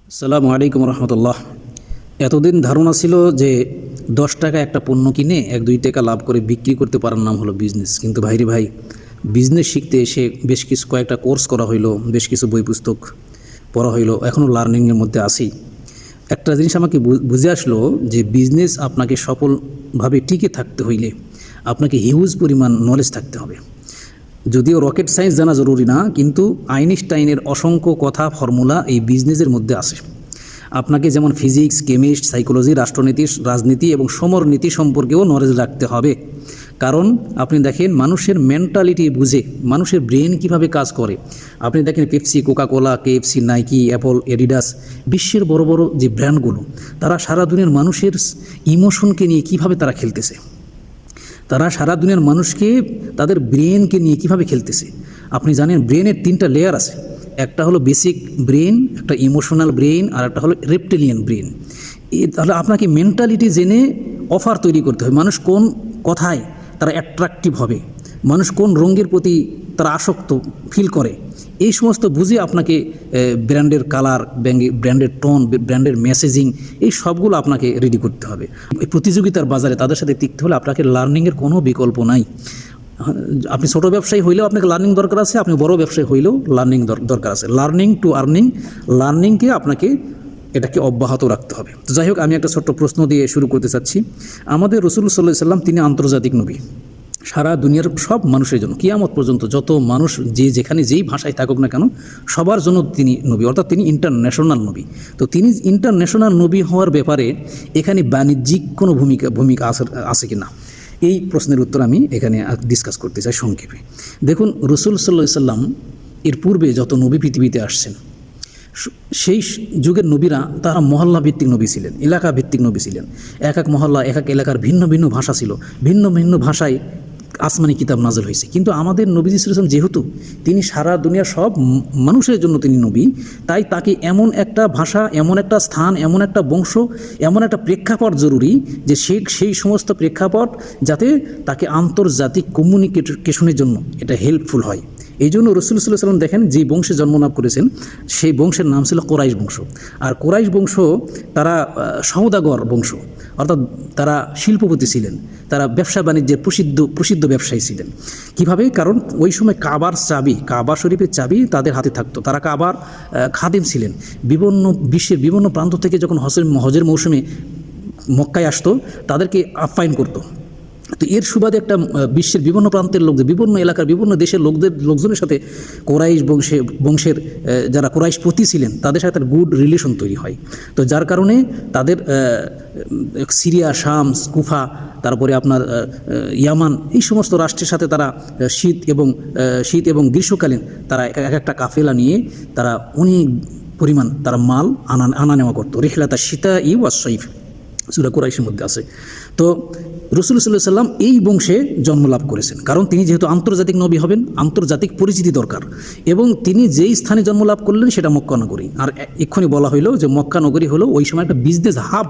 আসসালামু আলাইকুম রহমতুল্লাহ। এতদিন ধারণা ছিল যে 10 টাকা একটা পণ্য কিনে 1-2 টাকা লাভ করে বিক্রি করতে পারার নাম হলো বিজনেস। কিন্তু ভাইরে ভাই, বিজনেস শিখতে এসে বেশ কিছু কয়েকটা কোর্স করা হইলো, বেশ কিছু বই পুস্তক পড়া হইলো, এখনও লার্নিংয়ের মধ্যে আছি। একটা জিনিস আমাকে বুঝে আসলো যে বিজনেস আপনাকে সফলভাবে টিকে থাকতে হইলে আপনাকে হিউজ পরিমাণ নলেজ থাকতে হবে। যদিও রকেট সায়েন্স জানা জরুরি না, কিন্তু আইনস্টাইনের অসংখ্য কথা ফর্মুলা এই বিজনেসের মধ্যে আছে। আপনাকে যেমন ফিজিক্স, কেমিস্ট, সাইকোলজি, রাষ্ট্রনীতি, রাজনীতি এবং সমরনীতি সম্পর্কেও নলেজ রাখতে হবে। কারণ আপনি দেখেন মানুষের মেন্টালিটি বুঝে, মানুষের ব্রেন কিভাবে কাজ করে। আপনি দেখেন Pepsi, Coca Cola, KFC, Nike, Apple, Adidas, বিশ্বের বড় বড় যে ব্র্যান্ডগুলো, তারা সারা দুনিয়ার মানুষের ইমোশনকে নিয়ে কিভাবে তারা খেলতেছে। তারা সারা দুনিয়ার মানুষকে তাদের ব্রেনকে নিয়ে কিভাবে খেলতেছে। আপনি জানেন ব্রেনের 3টা লেয়ার আছে। একটা হলো বেসিক ব্রেন, একটা ইমোশনাল ব্রেন, আর একটা হলো রেপটিলিয়ান ব্রেন। তাহলে আপনাকে মেন্টালিটি জেনে অফার তৈরি করতে হবে। মানুষ কোন কথায় তারা অ্যাট্রাকটিভ হবে, মানুষ কোন রঙের প্রতি তারা আসক্ত ফিল করে, এই সমস্ত বুঝে আপনাকে ব্র্যান্ডের কালার, ব্র্যান্ডের টোন, ব্র্যান্ডের মেসেজিং, এই সবগুলো আপনাকে রেডি করতে হবে। এই প্রতিযোগিতার বাজারে তাদের সাথে টিকতে হলে আপনাকে লার্নিংয়ের কোনো বিকল্প নাই। আপনি ছোটো ব্যবসায়ী হইলেও আপনাকে লার্নিং দরকার আছে, আপনি বড় ব্যবসায়ী হইলেও লার্নিং দরকার আছে। লার্নিং টু আর্নিং, লার্নিংকে আপনাকে এটাকে অব্যাহত রাখতে হবে। তো যাই হোক, আমি একটা ছোট্ট প্রশ্ন দিয়ে শুরু করতে চাচ্ছি। আমাদের রাসূল সাল্লাল্লাহু আলাইহি ওয়াসাল্লাম তিনি আন্তর্জাতিক নবী, সারা দুনিয়ার সব মানুষের জন্য কিয়ামত পর্যন্ত যত মানুষ যে যেখানে যেই ভাষায় থাকুক না কেন, সবার জন্য তিনি নবী, অর্থাৎ তিনি ইন্টারন্যাশনাল নবী। তো তিনি ইন্টারন্যাশনাল নবী হওয়ার ব্যাপারে এখানে বাণিজ্যিক কোনো ভূমিকা আছে কি না, এই প্রশ্নের উত্তর আমি এখানে ডিসকাস করতে চাই সংক্ষেপে। দেখুন, রাসূল সাল্লাল্লাহু আলাইহি ওয়াসাল্লাম এর পূর্বে যত নবী পৃথিবীতে আসছেন, সেই যুগের নবীরা তারা মহল্লা ভিত্তিক নবী ছিলেন, এলাকা ভিত্তিক নবী ছিলেন। এক এক মহল্লা, এক এক এলাকার ভিন্ন ভিন্ন ভাষা ছিল, ভিন্ন ভিন্ন ভাষায় আসমানি কিতাব নাযিল হয়েছে। কিন্তু আমাদের নবীজি সাল্লাল্লাহু আলাইহি ওয়াসাল্লাম যেহেতু তিনি সারা দুনিয়ার সব মানুষের জন্য তিনি নবী, তাই তাকে এমন একটা ভাষা, এমন একটা স্থান, এমন একটা বংশ, এমন একটা প্রেক্ষাপট জরুরি যে সেই সমস্ত প্রেক্ষাপট যাতে তাকে আন্তর্জাতিক কমিউনিকেশনের জন্য এটা হেল্পফুল হয়। এই জন্য রাসূল সাল্লাল্লাহু আলাইহি ওয়াসাল্লাম দেখেন যে বংশে জন্মলাভ করেছেন, সেই বংশের নাম ছিল কুরাইশ বংশ। আর কুরাইশ বংশ তারা সওদাগর বংশ, অর্থাৎ তারা শিল্পপতি ছিলেন, তারা ব্যবসা বাণিজ্যের প্রসিদ্ধ ব্যবসায়ী ছিলেন। কিভাবে? কারণ ওই সময় কাবার চাবি, কাবা শরীফের চাবি তাদের হাতে থাকতো। তারা কাবার খাদিম ছিলেন। বিশ্বের বিভিন্ন প্রান্ত থেকে যখন হজের মৌসুমে মক্কায় আসতো, তাদেরকে আপ্যায়ন করতো। তো এর সুবাদে একটা বিশ্বের বিভিন্ন প্রান্তের লোকদের, বিভিন্ন এলাকার বিভিন্ন দেশের লোকজনের সাথে কুরাইশ বংশের যারা কুরাইশপতি ছিলেন তাদের সাথে একটা গুড রিলেশন তৈরি হয়। তো যার কারণে তাদের সিরিয়া, শাম, কুফা, তারপরে আপনার ইয়ামান, এই সমস্ত রাষ্ট্রের সাথে তারা শীত এবং গ্রীষ্মকালীন তারা এক একটা কাফেলা নিয়ে তারা অনেক পরিমাণ তারা মাল আনা নেওয়া করতো। রিহলাতা শীতা ওয়াস সাইফ সূরা কুরাইশের মধ্যে আছে। তো রাসূল সাল্লাল্লাহু আলাইহি ওয়াসাল্লাম এই বংশে জন্মলাভ করেছেন, কারণ তিনি যেহেতু আন্তর্জাতিক নবী হবেন, আন্তর্জাতিক পরিচিতি দরকার। এবং তিনি যেই স্থানে জন্মলাভ করলেন সেটা মক্কা নগরী। আর এক্ষুনি বলা হইল যে মক্কা নগরী হলো ওই সময় একটা বিজনেস হাব,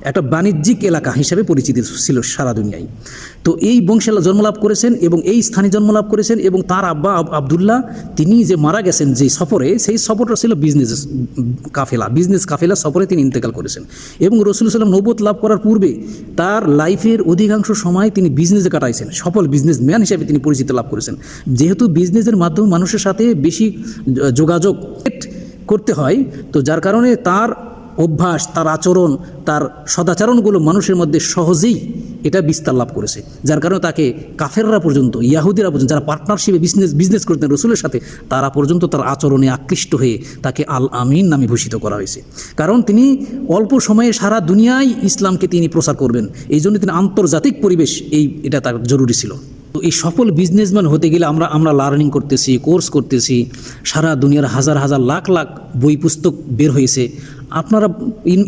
একটা বাণিজ্যিক এলাকা হিসাবে পরিচিতি ছিল সারা দুনিয়ায়। তো এই বংশে জন্মলাভ করেছেন এবং এই স্থানে জন্মলাভ করেছেন। এবং তার আব্বা আবদুল্লাহ তিনি যে মারা গেছেন যে সফরে, সেই সফরটা ছিল বিজনেস কাফেলা সফরে তিনি ইন্তেকাল করেছেন। এবং রাসূল সাল্লাল্লাহু আলাইহি ওয়াসাল্লাম নবুয়ত লাভ করার পূর্বে তার লাইফের অধিকাংশ সময় তিনি বিজনেসে কাটাইছেন, সফল বিজনেসম্যান হিসেবে তিনি পরিচিতি লাভ করেছেন। যেহেতু বিজনেসের মাধ্যমে মানুষের সাথে বেশি যোগাযোগ করতে হয়, তো যার কারণে তার অভ্যাস, তার আচরণ, তার সদাচরণগুলো মানুষের মধ্যে সহজেই এটা বিস্তার লাভ করেছে। যার কারণে তাকে কাফেররা পর্যন্ত, ইয়াহুদিরা পর্যন্ত, যারা পার্টনারশিপে বিজনেস করতেন রসুলের সাথে, তারা পর্যন্ত তার আচরণে আকৃষ্ট হয়ে তাকে আল আমিন নামে ভূষিত করা হয়েছে। কারণ তিনি অল্প সময়ে সারা দুনিয়ায় ইসলামকে তিনি প্রচার করবেন, এই জন্য তিনি আন্তর্জাতিক পরিবেশ এটা তার জরুরি ছিল। তো এই সফল বিজনেসম্যান হতে গেলে আমরা লার্নিং করতেছি, কোর্স করতেছি, সারা দুনিয়ার হাজার হাজার লাখ লাখ বই পুস্তক বের হয়েছে। আপনারা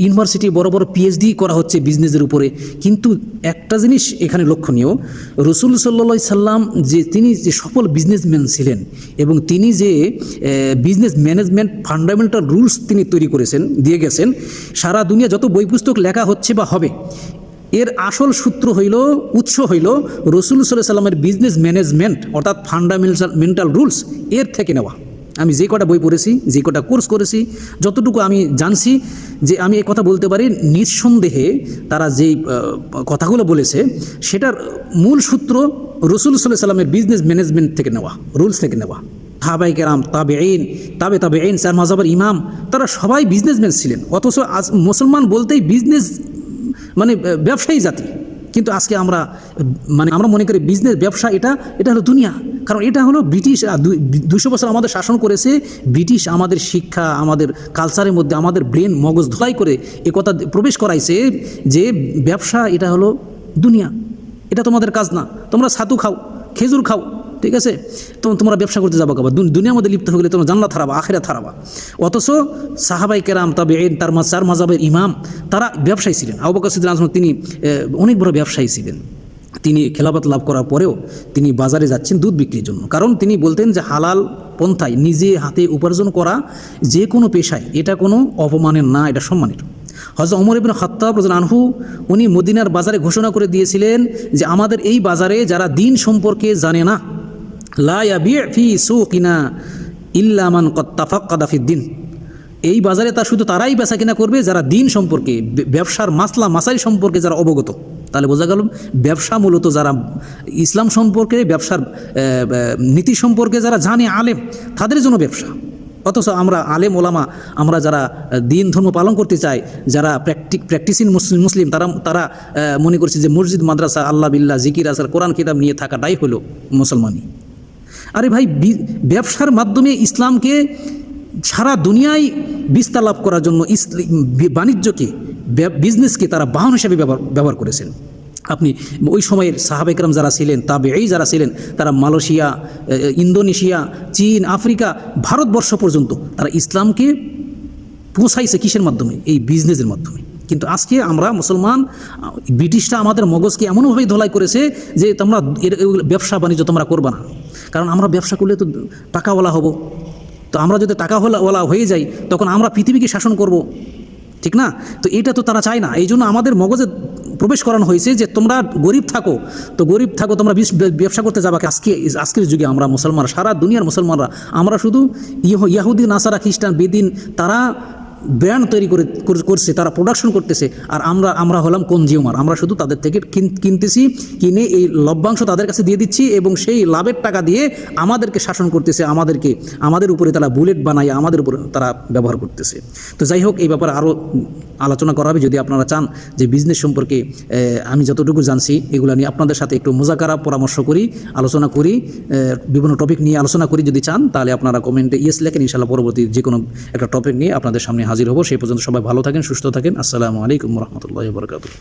ইউনিভার্সিটি বড় বড় পিএইচডি করা হচ্ছে বিজনেসের উপরে। কিন্তু একটা জিনিস এখানে লক্ষণীয়, রাসূল সাল্লাল্লাহু আলাইহি সাল্লাম তিনি যে সফল বিজনেসম্যান ছিলেন এবং তিনি যে বিজনেস ম্যানেজমেন্ট ফান্ডামেন্টাল রুলস তিনি তৈরি করেছেন, দিয়ে গেছেন, সারা দুনিয়া যত বই পুস্তক লেখা হচ্ছে বা হবে, এর আসল সূত্র উৎস হইল রাসূল সাল্লাল্লাহু আলাইহি সাল্লামের বিজনেস ম্যানেজমেন্ট, অর্থাৎ ফান্ডামেন্টাল রুলস এর থেকে নেওয়া। আমি যে কটা বই পড়েছি, যে কটা কোর্স করেছি, যতটুকু আমি জানছি, যে আমি এই কথা বলতে পারি নিঃসন্দেহে তারা যেই কথাগুলো বলেছে সেটার মূল সূত্র রসুল সাল্লাল্লাহু আলাইহি সাল্লামের বিজনেস ম্যানেজমেন্ট থেকে নেওয়া, রুলস থেকে নেওয়া। সাহাবায়ে কেরাম, তাবেঈন, তাবেঈন, চার মাযহাবের ইমাম, তারা সবাই বিজনেসম্যান ছিলেন। অথচ আজ মুসলমান বলতেই বিজনেস মানে ব্যবসায়ী জাতি। কিন্তু আজকে আমরা মনে করি বিজনেস, ব্যবসা এটা হলো দুনিয়া। কারণ এটা হলো ব্রিটিশ 200 বছর আমাদের শাসন করেছে। ব্রিটিশ আমাদের শিক্ষা, আমাদের কালচারের মধ্যে আমাদের ব্রেন, মগজ ধোলাই করে কথা প্রবেশ করাইছে যে ব্যবসা এটা হলো দুনিয়া, এটা তোমাদের কাজ না। তোমরা ছাতু খাও, খেজুর খাও, ঠিক আছে, তোমরা ব্যবসা করতে যাবো কাবা, দুনিয়ার মধ্যে লিপ্ত হয়ে গেলে তোমরা জান্নাত হারাবা, আখিরাত হারাবা। অথচ সাহাবায়ে কেরাম, তাবেঈন, চার মাযহাবের ইমাম, তারা ব্যবসায়ী ছিলেন। আবু বকর সিদ্দিক রাদিয়াল্লাহু আনহু তিনি অনেক বড় ব্যবসায়ী ছিলেন। তিনি খেলাফত লাভ করার পরেও তিনি বাজারে যাচ্ছেন দুধ বিক্রির জন্য। কারণ তিনি বলতেন যে হালাল পন্থায় নিজে হাতে উপার্জন করা যে কোনো পেশায় এটা কোনো অপমানের না, এটা সম্মানের। হযরত ওমর ইবনে খাত্তাব রাদিয়াল্লাহু আনহু উনি মদিনার বাজারে ঘোষণা করে দিয়েছিলেন যে আমাদের এই বাজারে যারা দিন সম্পর্কে জানে না, লা ইয়াবি' ফি সুকিনা ইল্লা মান ক্বাদ তাফাক্কাদা ফিদ-দ্বীন, এই বাজারে শুধু তারাই বেচা কিনা করবে যারা দিন সম্পর্কে, ব্যবসার মাসাইল সম্পর্কে যারা অবগত। তাহলে বোঝা গেল ব্যবসা মূলত যারা ইসলাম সম্পর্কে, ব্যবসার নীতি সম্পর্কে যারা জানে, আলেম, তাদের জন্য ব্যবসা। অথচ আমরা আলেম ওলামা, আমরা যারা দিন ধর্ম পালন করতে চাই, যারা প্র্যাকটিসিং মুসলিম, তারা মনে করছে যে মসজিদ, মাদ্রাসা, আল্লাহ বিল্লাহ, জিকির আসার, কোরআন কিতাব নিয়ে থাকাটাই হলো মুসলমানি। আরে ভাই, ব্যবসার মাধ্যমে ইসলামকে সারা দুনিয়ায় বিস্তার লাভ করার জন্য বাণিজ্যকে, বিজনেসকে তারা বাহন হিসেবে ব্যবহার করেছেন। আপনি ওই সময়ের সাহাবায়ে কেরাম যারা ছিলেন, তাবেঈ যারা ছিলেন, তারা মালয়েশিয়া, ইন্দোনেশিয়া, চীন, আফ্রিকা, ভারতবর্ষ পর্যন্ত তারা ইসলামকে পৌঁছাইছে কিসের মাধ্যমে? এই বিজনেসের মাধ্যমে। কিন্তু আজকে আমরা মুসলমান, ব্রিটিশরা আমাদের মগজকে এমনভাবেই ধোলাই করেছে যে তোমরা ব্যবসা বাণিজ্য তোমরা করবা না। কারণ আমরা ব্যবসা করলে তো টাকাওয়ালা হব। তো আমরা যদি টাকাওয়ালা হয়ে যাই তখন আমরা পৃথিবীকে শাসন করব, ঠিক না? তো এটা তো তারা চায় না। এই জন্য আমাদের মগজে প্রবেশ করানো হয়েছে যে তোমরা গরিব থাকো, তোমরা ব্যবসা করতে যাবা। আজকের যুগে আমরা মুসলমান, সারা দুনিয়ার মুসলমানরা, আমরা শুধু ইয়াহুদি, নাসারা, খ্রিস্টান, বেদিন, তারা ব্র্যান্ড তৈরি করছে, তারা প্রোডাকশন করতেছে, আর আমরা হলাম কনজিউমার। আমরা শুধু তাদের থেকে কিনতেছি, কিনে এই লভ্যাংশ তাদের কাছে দিয়ে দিচ্ছি এবং সেই লাভের টাকা দিয়ে আমাদেরকে শাসন করতেছে, আমাদের উপরে তারা বুলেট বানায় আমাদের উপরে তারা ব্যবহার করতেছে। তো যাই হোক, এই ব্যাপারে আরও আলোচনা করা হবে। যদি আপনারা চান যে বিজনেস সম্পর্কে আমি যতটুকু জানছি এগুলো নিয়ে আপনাদের সাথে একটু মুজাকারা পরামর্শ করি, আলোচনা করি, বিভিন্ন টপিক নিয়ে আলোচনা করি, যদি চান তাহলে আপনারা কমেন্টে ইয়েস লেখেন। ইনশাআল্লাহ পরবর্তী যে কোনো একটা টপিক নিয়ে আপনাদের সামনে হাজির হব। সেই পর্যন্ত সবাই ভালো থাকেন, সুস্থ থাকেন। আসসালামু আলাইকুম ওয়া রাহমাতুল্লাহি ওয়া বারাকাতুহু।